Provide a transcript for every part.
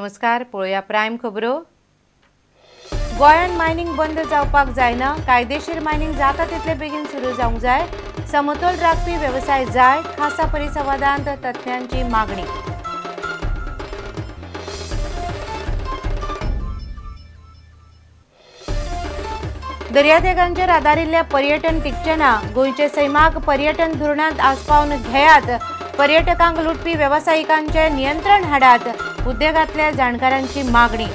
नमस्कार, पळोवया प्रायम खबरो। गोंयांत मायनिंग बंद जावपाक जायना, कायदेशीर मायनिंग जाता तितले बेगीन सुरू जावंक जाय, समतोल राखपी वेवसाय जाय, खासा परिसंवादांत तज्ञांची मागणी। दर्यादेगांचेर आदारिल्ले पर्यटन टिकचे ना, गोंयचे सैमाक पर्यटन धोरणांत आस्पावन घेयात, पर्यटकांक लुटपी वेवसायिकांचे नियंत्रण हाडात, उद्देगांतल्या जाणकारांची मागणी।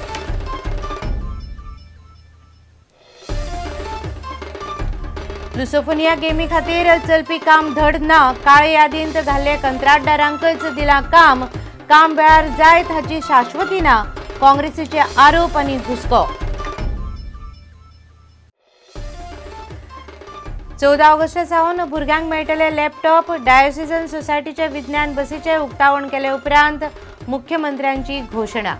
लुसोफोनिया गेमी खातीर चलपी काम धड ना, काळे यादींत घाल्ले कंत्राटदारांकच दिलां काम, काम वेळार जायत हाची शाश्वती ना, काँग्रेसीचे आरोप आनी हुस्को। 14 ऑगस्ट सावन भुरग्यांक मेळटले लॅपटॉप, डायोसिजन सोसायटीचे विज्ञान बसीचे उक्तावण केले उपरांत मुख्यमंत्र्यांची घोषणा।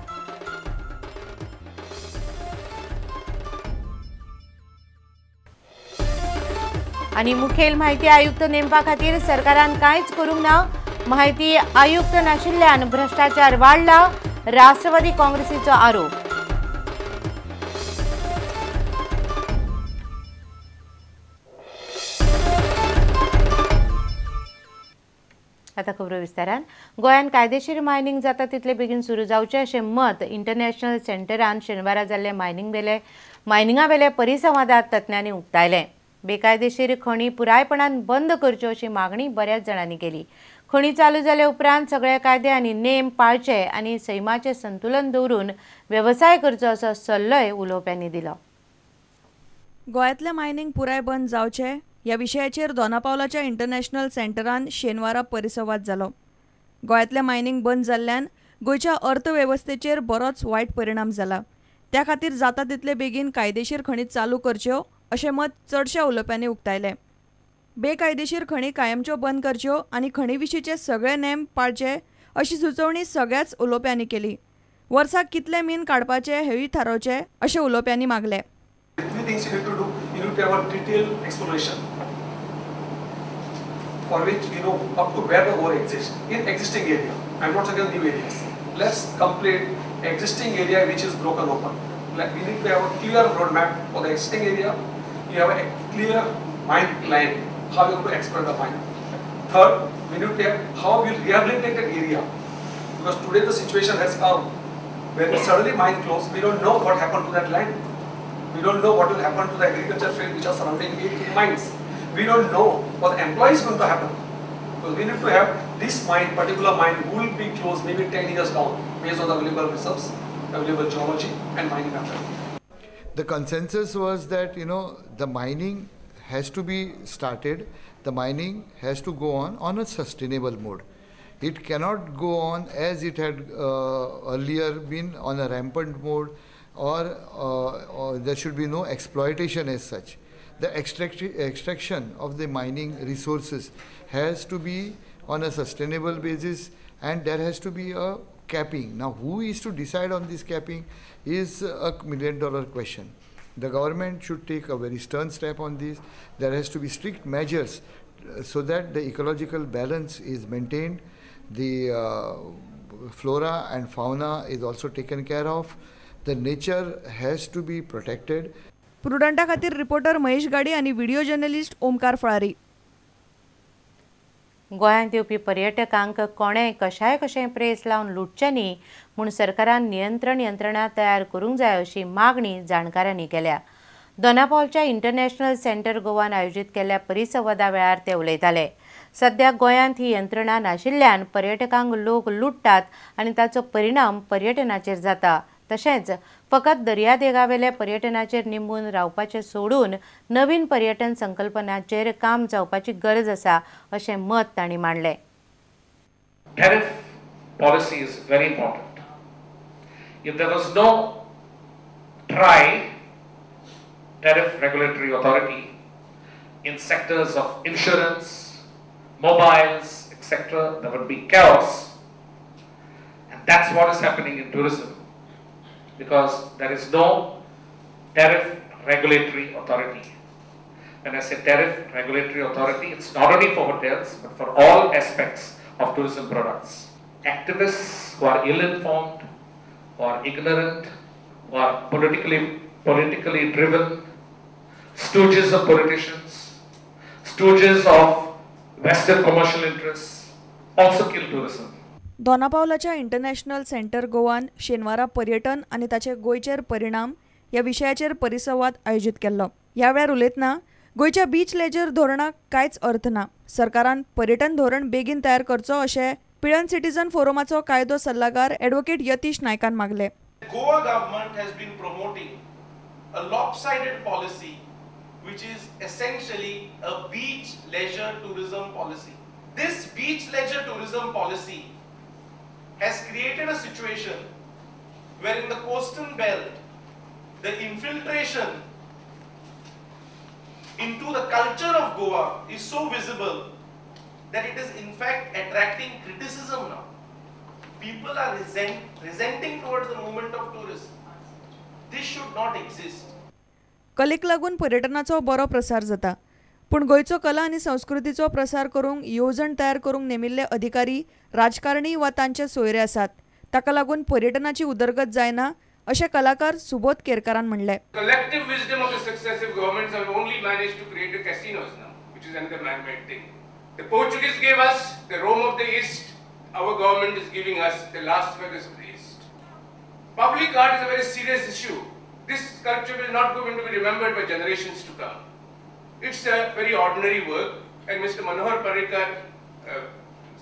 आणि मुखेल माहिती आयुक्त नेमपा खातीर सरकारान कांयच करूंक ना, माहिती आयुक्त नाशिल्ल्यान भ्रष्टाचार वाडला, राष्ट्रवादी काँग्रेसीचो आरोप। आता खबरो विस्तारान। गोंयांत कायदेशीर मायनिंग जाता तितले बेगीन सुरू जावचे अशें मत इंटरनॅशनल सेंटरान शेनवारा जाल्ले मायनिंगा वेले परिसंवादांत तज्ञांनी उक्तायले। बेकायदेशीर खणी पुरायपणान बंद करच्यो अशी मागणी बऱ्याच जाणांनी केली। खणी चालू जाले उपरांत सगळे कायदे आनी नेम पाळचे आनी सैमाचे संतुलन दवरून वेवसाय करचो असो सल्लोय उलोवप्यांनी दिलो। गोंयांतले मायनिंग पुराय बंद जावचे ह्या विशयाचेर दोनापावलाच्या इंटरनॅशनल सेंटरान शेनवारा परिसंवाद जालो। गोंयांतले मायनिंग बंद जाल्ल्यान गोंयच्या अर्थवेवस्थेचेर बरोच वायट परिणाम जाला, त्या खातीर जाता तितले बेगीन कायदेशीर खणी चालू करच्यो अशें मत चडशा उलोवप्यांनी उक्तायले। बेकायदेशीर खणी कायमच्यो बंद करच्यो आनी खणी विशींचे सगळे नेम पाळचे अशी सुचोवणी सगळ्याच उलोवप्यांनी केली। वर्साक कितले मीन काडपाचे हेवूय थारावचे अशें उलोवप्यांनी मागले। For which up to where the ore exists in existing area. I'm not talking new areas. Let's complete existing area which is broken open. Like we need to have a clear roadmap for the existing area. You have a clear mine plan. How you going to exploit the mine. Third, we need to have how we rehabilitate that area. Because today the situation has come when suddenly mine closed. We don't know what happened to that land. We don't know what will happen to the agriculture field which are surrounding the mines. We don't know what the employees going to happen. Because we need to have this mine, particular mine, will be closed maybe 10 years down based on the available reserves, available geology and mining method. The consensus was that the mining has to be started. The mining has to go on a sustainable mode. It cannot go on as it had earlier been on a rampant mode, or there should be no exploitation as such. The extraction of the mining resources has to be on a sustainable basis, and there has to be a capping. Now, who is to decide on this capping is a $1 million question. The government should take a very stern step on this. There has to be strict measures so that the ecological balance is maintained. The flora and fauna is also taken care of. The nature has to be protected. प्रुडंटा खातीर reporter Mahesh गाडी आनी video journalist Omkar Phalari. गोंयांत येवपी पर्यटकांक कोणेय कशाय press लावन लुटचे न्ही म्हूण सरकारान नियंत्रण यंत्रणा तयार करूंक जाय अशी मागणी जाणकारांनी केल्या। दोनापावलच्या इंटरनॅशनल सेंटर गोवान आयोजीत केल्ल्या परिसंवादा वेळार ते उलयताले। सध्या गोंयांत ही यंत्रणा नाशिल्ल्यान पर्यटकांक लोक लुटतात आनी ताचो परिणाम पर्यटनाचेर जाता। तशेंच फकत दर्यादेगावेले पर्यटनाचेर निंबून रावपाचे सोडून नवीन पर्यटन संकल्पनाचेर काम जावपाची गरज आसा अशें मत तांणी मांडलें। Tariff policy is very important. If there was no tariff regulatory authority in sectors of insurance, mobiles, etc., there would be chaos. And that's what is happening in tourism. Because there is no tariff regulatory authority. When I say tariff regulatory authority, it's not only for hotels, but for all aspects of tourism products. Activists who are ill-informed, or ignorant or politically driven stooges of politicians, stooges of Western commercial interests also kill tourism. दोनापावलाच्या international centre Goan शेनवारा पर्यटन आणि ताचे गोयचेर परिणाम ह्या विशयाचेर परिसंवाद आयोजित केल्लो. ह्या वेळार उलयतना गोयच्या बीच लेजर धोरणाक कांयच अर्थ ना. सरकारान पर्यटन धोरण बेगीन तयार करचो अशें पिळन सिटीजन फोरमाचो कायदो सल्लागार ॲडव्होकेट यतीश नायकान मागले. Goa government has been promoting a lopsided policy which is essentially a beach leisure tourism policy. This beach leisure tourism policy has created a situation where in the coastal belt the infiltration into the culture of Goa is so visible that it is in fact attracting criticism now. People are resenting towards the movement of tourists. This should not exist. कलेक लागून पर्यटनाचो बरो प्रसार जाता, पूण गोंयचो कला आनी संस्कृतीचो प्रसार करूंक येवजण तयार करूंक नेमिल्ले अधिकारी, राजकारणी वा तांचे सोयरे आसात. ताका लागून पर्यटनाची उदरगत जायना अशें कलाकार सुबोध केरकारान म्हणलें. Collective wisdom of the successive governments have only managed to create the casinos now, which is another man-made thing. The Portuguese gave us the Rome of the East. Our government is giving us the Las Vegas of the East. Public art is a very serious issue. This sculpture will not go to be remembered by generations to come. It's a very ordinary work, and Mr. Manohar Parrikar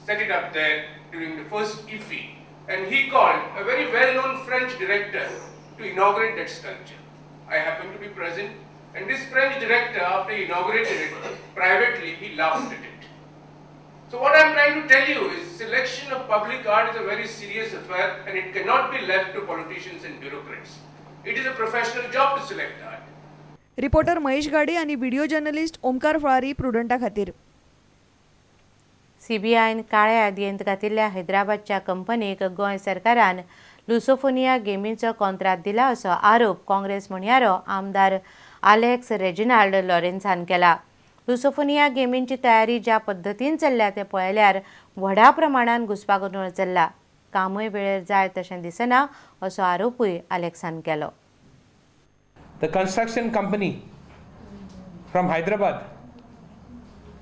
set it up there during the first IFFI, and he called a very well-known French director to inaugurate that sculpture. I happened to be present, and this French director, after he inaugurated it, privately he laughed at it. So what I'm trying to tell you is selection of public art is a very serious affair, and it cannot be left to politicians and bureaucrats. It is a professional job to select art. Reporter Mahesh गाडे आणि video journalist Omkar Phalari प्रुडंटा खातीर. CBIन काळ्या यादयेंत घातिल्ल्या हैदराबादच्या कंपनीक गोंय सरकारान Lusofonia गेमीचो contract दिला असो आरोप काँग्रेस म्हणयारो आमदार आलेक्स रेजिनाल्ड लॉरेन्सान केला. लुसोफोनिया गेमींची तयारी ज्या पद्दतीन चल्ल्या ते पळयल्यार व्हडा प्रमाणात घुसपागोंदळ चल्ला. कामूय वेळेर जाय तशें दिसना असो आरोपूय आलेक्सान केलो. The construction company from Hyderabad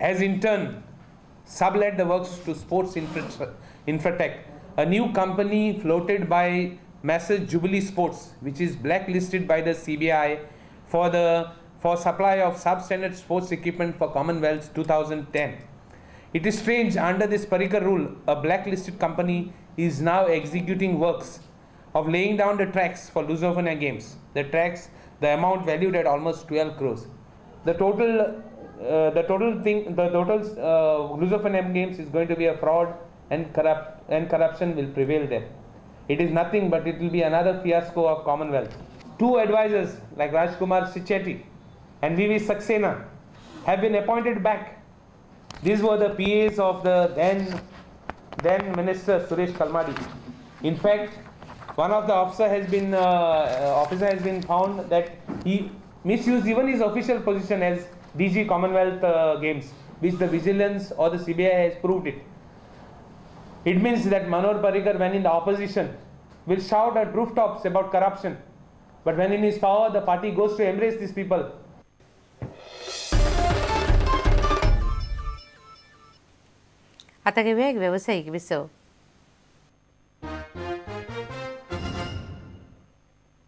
has in turn sublet the works to Sports Infratech, a new company floated by Massage Jubilee Sports, which is blacklisted by the CBI for supply of substandard sports equipment for Commonwealth 2010. It is strange, under this Parrikar rule, a blacklisted company is now executing works of laying down the tracks for Lusophone games. The tracks, the amount valued at almost 12 crores. The total Lusophone games is going to be a fraud, and corruption will prevail there. It is nothing but it will be another fiasco of Commonwealth. Two advisors like Rajkumar Sicchetti and V.V. Saxena have been appointed back. These were the PAs of the then Minister Suresh Kalmadi. In fact, one of the officer has been found that he misused even his official position as DG Commonwealth Games, which the vigilance or the CBI has proved it. It means that Manohar Parrikar, when in the opposition, will shout at rooftops about corruption, but when in his power, the party goes to embrace these people. आता घेऊया एक व्यावसायिक विसव.